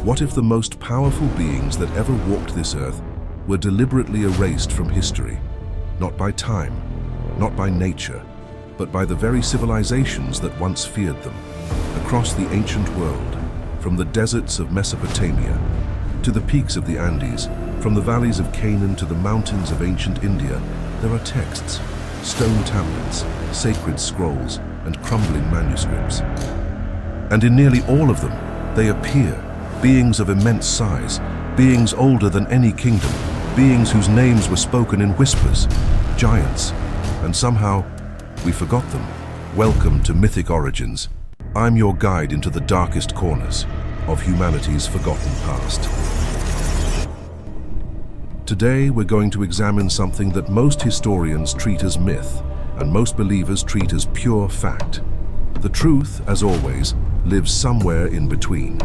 What if the most powerful beings that ever walked this earth were deliberately erased from history, not by time, not by nature, but by the very civilizations that once feared them? Across the ancient world, from the deserts of Mesopotamia to the peaks of the Andes, from the valleys of Canaan to the mountains of ancient India, there are texts, stone tablets, sacred scrolls, and crumbling manuscripts. And in nearly all of them, they appear, beings of immense size, beings older than any kingdom, beings whose names were spoken in whispers, giants, and somehow we forgot them. Welcome to Mythic Origins. I'm your guide into the darkest corners of humanity's forgotten past. Today we're going to examine something that most historians treat as myth and most believers treat as pure fact. The truth, as always, lives somewhere in between.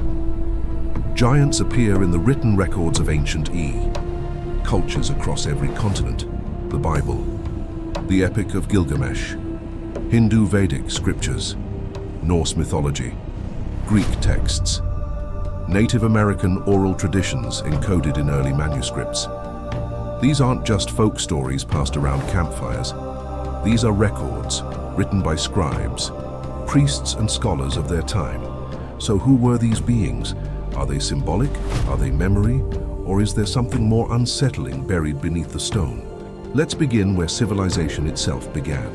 Giants appear in the written records of ancient cultures across every continent, the Bible, the Epic of Gilgamesh, Hindu Vedic scriptures, Norse mythology, Greek texts, Native American oral traditions encoded in early manuscripts. These aren't just folk stories passed around campfires. These are records written by scribes, priests and scholars of their time. So who were these beings? Are they symbolic? Are they memory? Or is there something more unsettling buried beneath the stone? Let's begin where civilization itself began.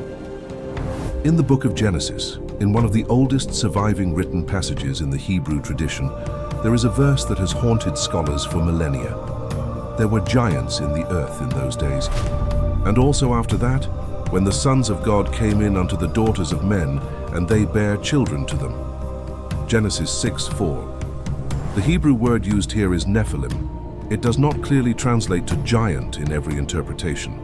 In the Book of Genesis, in one of the oldest surviving written passages in the Hebrew tradition, there is a verse that has haunted scholars for millennia. There were giants in the earth in those days, and also after that, when the sons of God came in unto the daughters of men, and they bare children to them. Genesis 6:4. The Hebrew word used here is Nephilim. It does not clearly translate to giant in every interpretation.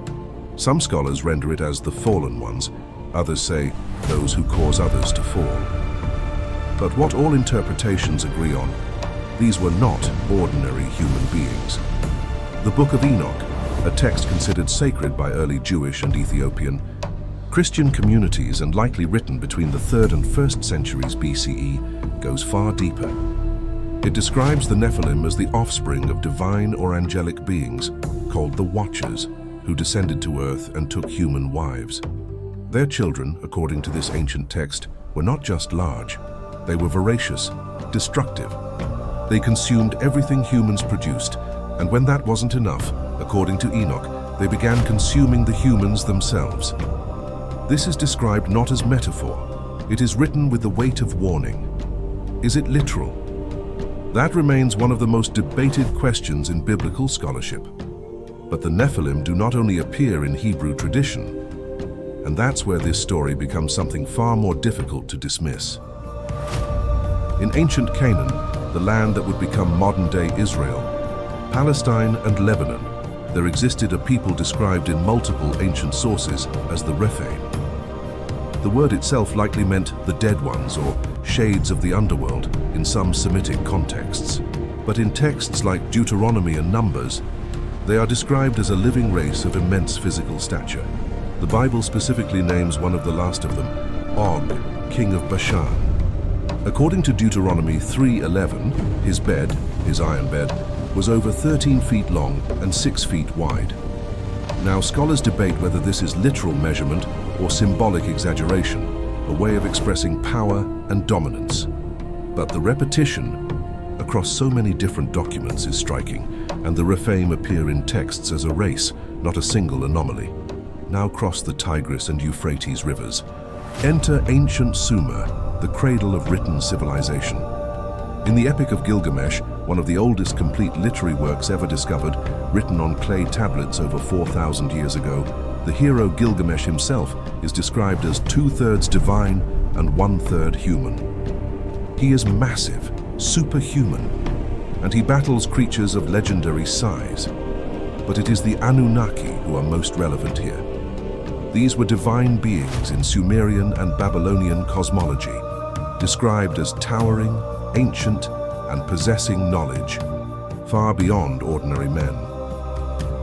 Some scholars render it as the fallen ones, others say those who cause others to fall. But what all interpretations agree on, these were not ordinary human beings. The Book of Enoch, a text considered sacred by early Jewish and Ethiopian, Christian communities and likely written between the 3rd and 1st centuries BCE, goes far deeper. It describes the Nephilim as the offspring of divine or angelic beings, called the Watchers, who descended to earth and took human wives. Their children, according to this ancient text, were not just large, they were voracious, destructive. They consumed everything humans produced, and when that wasn't enough, according to Enoch, they began consuming the humans themselves. This is described not as metaphor. It is written with the weight of warning. Is it literal? That remains one of the most debated questions in biblical scholarship. But the Nephilim do not only appear in Hebrew tradition, and that's where this story becomes something far more difficult to dismiss. In ancient Canaan, the land that would become modern-day Israel, Palestine and Lebanon, there existed a people described in multiple ancient sources as the Rephaim. The word itself likely meant the dead ones or shades of the underworld in some Semitic contexts. But in texts like Deuteronomy and Numbers, they are described as a living race of immense physical stature. The Bible specifically names one of the last of them, Og, king of Bashan. According to Deuteronomy 3:11, his bed, his iron bed, was over 13 feet long and 6 feet wide. Now, scholars debate whether this is literal measurement or symbolic exaggeration, a way of expressing power and dominance. But the repetition across so many different documents is striking, and the Rephaim appear in texts as a race, not a single anomaly. Now cross the Tigris and Euphrates rivers. Enter ancient Sumer, the cradle of written civilization. In the Epic of Gilgamesh, one of the oldest complete literary works ever discovered, written on clay tablets over 4,000 years ago, the hero Gilgamesh himself is described as 2/3 divine and 1/3 human. He is massive, superhuman, and he battles creatures of legendary size. But it is the Anunnaki who are most relevant here. These were divine beings in Sumerian and Babylonian cosmology, described as towering, ancient, and possessing knowledge, far beyond ordinary men.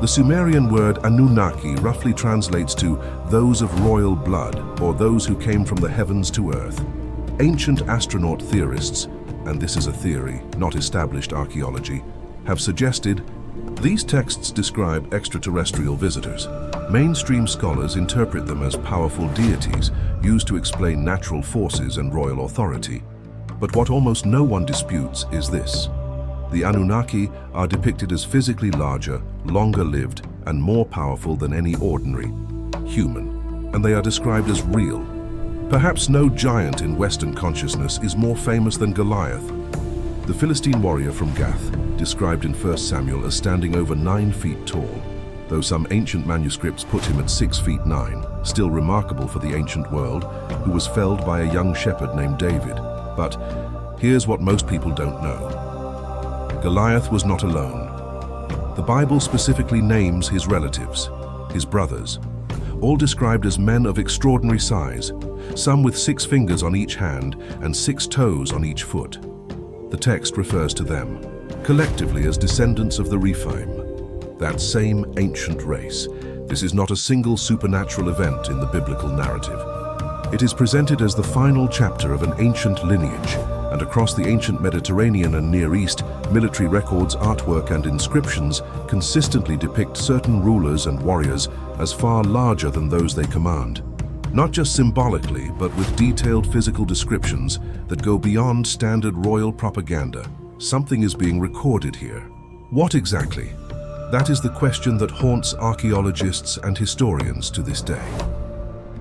The Sumerian word Anunnaki roughly translates to those of royal blood, or those who came from the heavens to earth. Ancient astronaut theorists and this is a theory, not established archaeology, have suggested these texts describe extraterrestrial visitors. Mainstream scholars interpret them as powerful deities used to explain natural forces and royal authority. But what almost no one disputes is this. The Anunnaki are depicted as physically larger, longer-lived, and more powerful than any ordinary human, and they are described as real. Perhaps no giant in Western consciousness is more famous than Goliath, the Philistine warrior from Gath, described in 1 Samuel as standing over 9 feet tall, though some ancient manuscripts put him at 6 feet 9, still remarkable for the ancient world, who was felled by a young shepherd named David. But here's what most people don't know. Goliath was not alone. The Bible specifically names his relatives, his brothers, all described as men of extraordinary size, some with 6 fingers on each hand and 6 toes on each foot. The text refers to them collectively as descendants of the Rephaim, that same ancient race. This is not a single supernatural event in the biblical narrative. It is presented as the final chapter of an ancient lineage, and across the ancient Mediterranean and Near East, military records, artwork, and inscriptions consistently depict certain rulers and warriors as far larger than those they command. Not just symbolically, but with detailed physical descriptions that go beyond standard royal propaganda. Something is being recorded here. What exactly? That is the question that haunts archaeologists and historians to this day.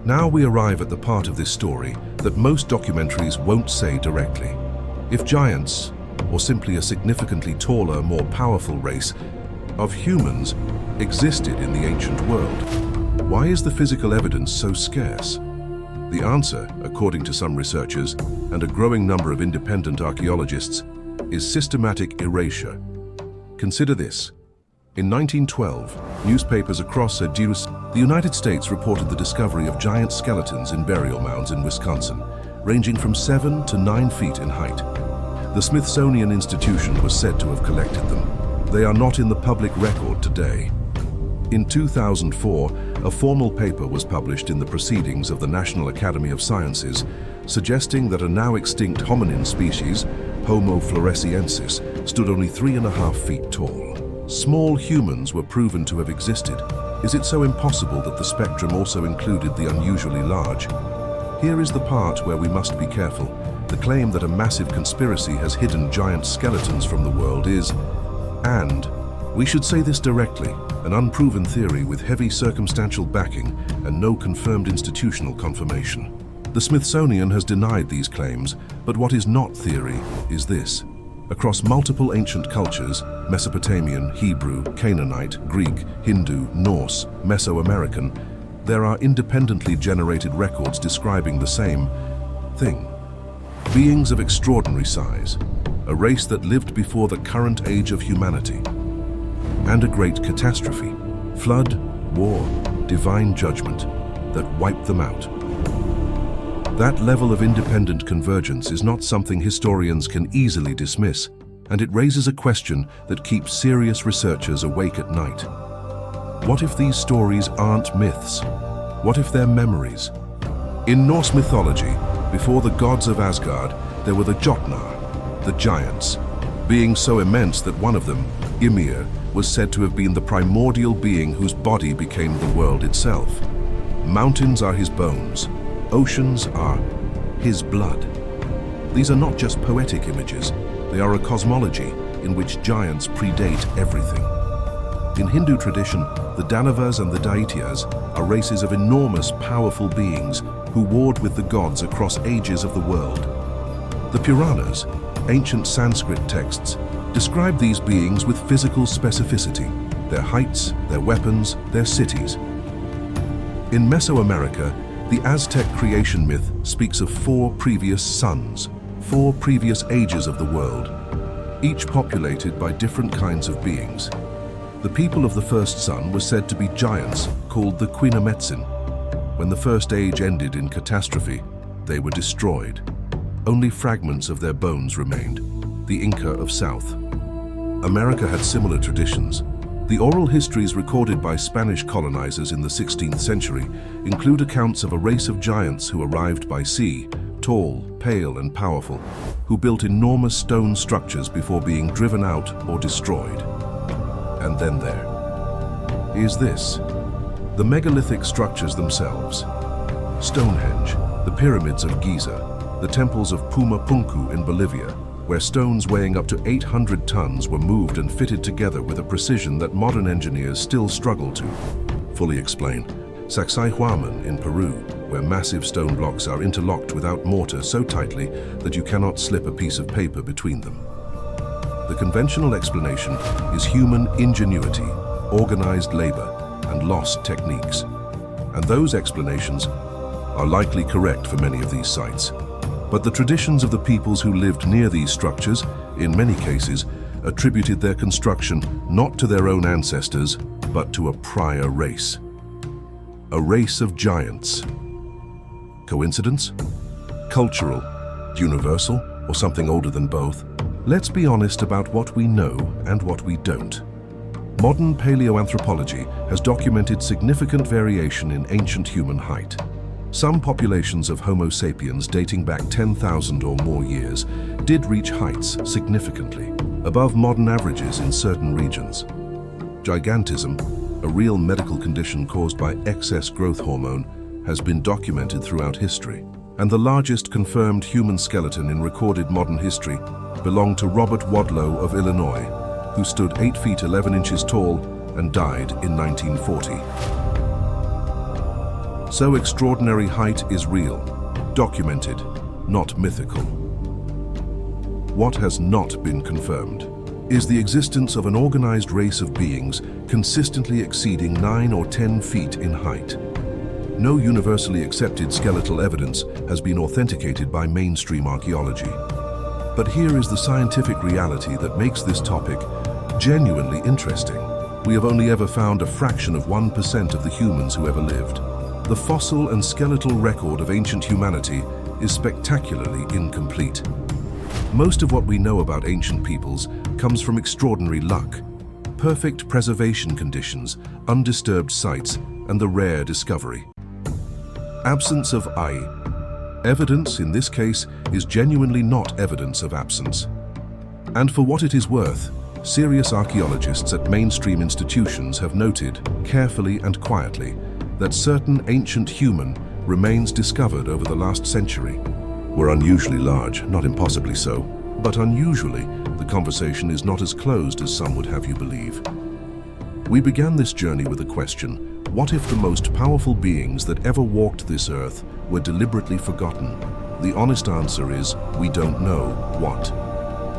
Now we arrive at the part of this story that most documentaries won't say directly. If giants, or simply a significantly taller, more powerful race of humans, existed in the ancient world, why is the physical evidence so scarce? The answer, according to some researchers and a growing number of independent archaeologists, is systematic erasure. Consider this. In 1912, newspapers across the United States reported the discovery of giant skeletons in burial mounds in Wisconsin, ranging from 7 to 9 feet in height. The Smithsonian Institution was said to have collected them. They are not in the public record today. In 2004, a formal paper was published in the Proceedings of the National Academy of Sciences, suggesting that a now extinct hominin species, Homo floresiensis, stood only 3.5 feet tall. Small humans were proven to have existed. Is it so impossible that the spectrum also included the unusually large? Here is the part where we must be careful. The claim that a massive conspiracy has hidden giant skeletons from the world is, and we should say this directly, an unproven theory with heavy circumstantial backing and no confirmed institutional confirmation. The Smithsonian has denied these claims, but what is not theory is this. Across multiple ancient cultures, Mesopotamian, Hebrew, Canaanite, Greek, Hindu, Norse, Mesoamerican, there are independently generated records describing the same thing. Beings of extraordinary size, a race that lived before the current age of humanity, and a great catastrophe, flood, war, divine judgment that wiped them out. That level of independent convergence is not something historians can easily dismiss, and it raises a question that keeps serious researchers awake at night. What if these stories aren't myths? What if they're memories? In Norse mythology, before the gods of Asgard, there were the Jotnar, the giants, being so immense that one of them, Ymir, was said to have been the primordial being whose body became the world itself. Mountains are his bones. Oceans are his blood. These are not just poetic images, they are a cosmology in which giants predate everything. In Hindu tradition, the Danavas and the Daityas are races of enormous, powerful beings who warred with the gods across ages of the world. The Puranas, ancient Sanskrit texts, describe these beings with physical specificity, their heights, their weapons, their cities. In Mesoamerica, the Aztec creation myth speaks of 4 previous suns, 4 previous ages of the world, each populated by different kinds of beings. The people of the first sun were said to be giants called the Quinametzin. When the first age ended in catastrophe, they were destroyed. Only fragments of their bones remained, the Inca of South America had similar traditions. The oral histories recorded by Spanish colonizers in the 16th century include accounts of a race of giants who arrived by sea, tall, pale, and powerful, who built enormous stone structures before being driven out or destroyed. And then there is this, the megalithic structures themselves. Stonehenge, the pyramids of Giza, the temples of Pumapunku in Bolivia, where stones weighing up to 800 tons were moved and fitted together with a precision that modern engineers still struggle to fully explain. Sacsayhuaman in Peru, where massive stone blocks are interlocked without mortar so tightly that you cannot slip a piece of paper between them. The conventional explanation is human ingenuity, organized labor, and lost techniques. And those explanations are likely correct for many of these sites. But the traditions of the peoples who lived near these structures, in many cases, attributed their construction not to their own ancestors, but to a prior race. A race of giants. Coincidence? Cultural, universal, or something older than both? Let's be honest about what we know and what we don't. Modern paleoanthropology has documented significant variation in ancient human height. Some populations of Homo sapiens dating back 10,000 or more years did reach heights significantly above modern averages in certain regions. Gigantism, a real medical condition caused by excess growth hormone, has been documented throughout history. And the largest confirmed human skeleton in recorded modern history belonged to Robert Wadlow of Illinois, who stood 8 feet 11 inches tall and died in 1940. So extraordinary height is real, documented, not mythical. What has not been confirmed is the existence of an organized race of beings consistently exceeding 9 or 10 feet in height. No universally accepted skeletal evidence has been authenticated by mainstream archaeology. But here is the scientific reality that makes this topic genuinely interesting. We have only ever found a fraction of 1% of the humans who ever lived. The fossil and skeletal record of ancient humanity is spectacularly incomplete. Most of what we know about ancient peoples comes from extraordinary luck, perfect preservation conditions, undisturbed sites, and the rare discovery. Absence of evidence in this case is genuinely not evidence of absence. And for what it is worth, serious archaeologists at mainstream institutions have noted, carefully and quietly, that certain ancient human remains discovered over the last century were unusually large, not impossibly so, but unusually, the conversation is not as closed as some would have you believe. We began this journey with a question: what if the most powerful beings that ever walked this earth were deliberately forgotten? The honest answer is, we don't know what.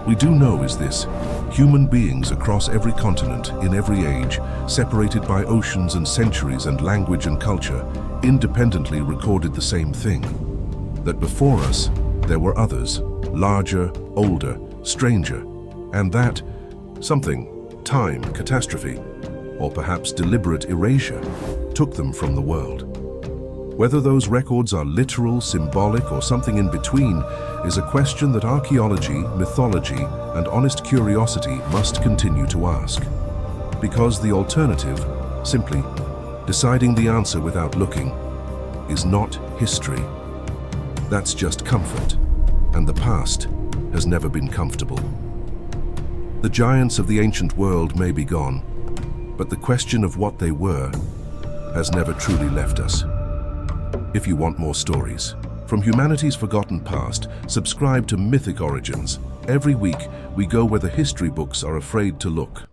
We do know is this: human beings across every continent, in every age, separated by oceans and centuries and language and culture, independently recorded the same thing. That before us, there were others, larger, older, stranger, and that something, time, catastrophe, or perhaps deliberate erasure, took them from the world. Whether those records are literal, symbolic, or something in between is a question that archaeology, mythology, and honest curiosity must continue to ask. Because the alternative, simply deciding the answer without looking, is not history. That's just comfort, and the past has never been comfortable. The giants of the ancient world may be gone, but the question of what they were has never truly left us. If you want more stories from humanity's forgotten past, subscribe to Mythic Origins. Every week, we go where the history books are afraid to look.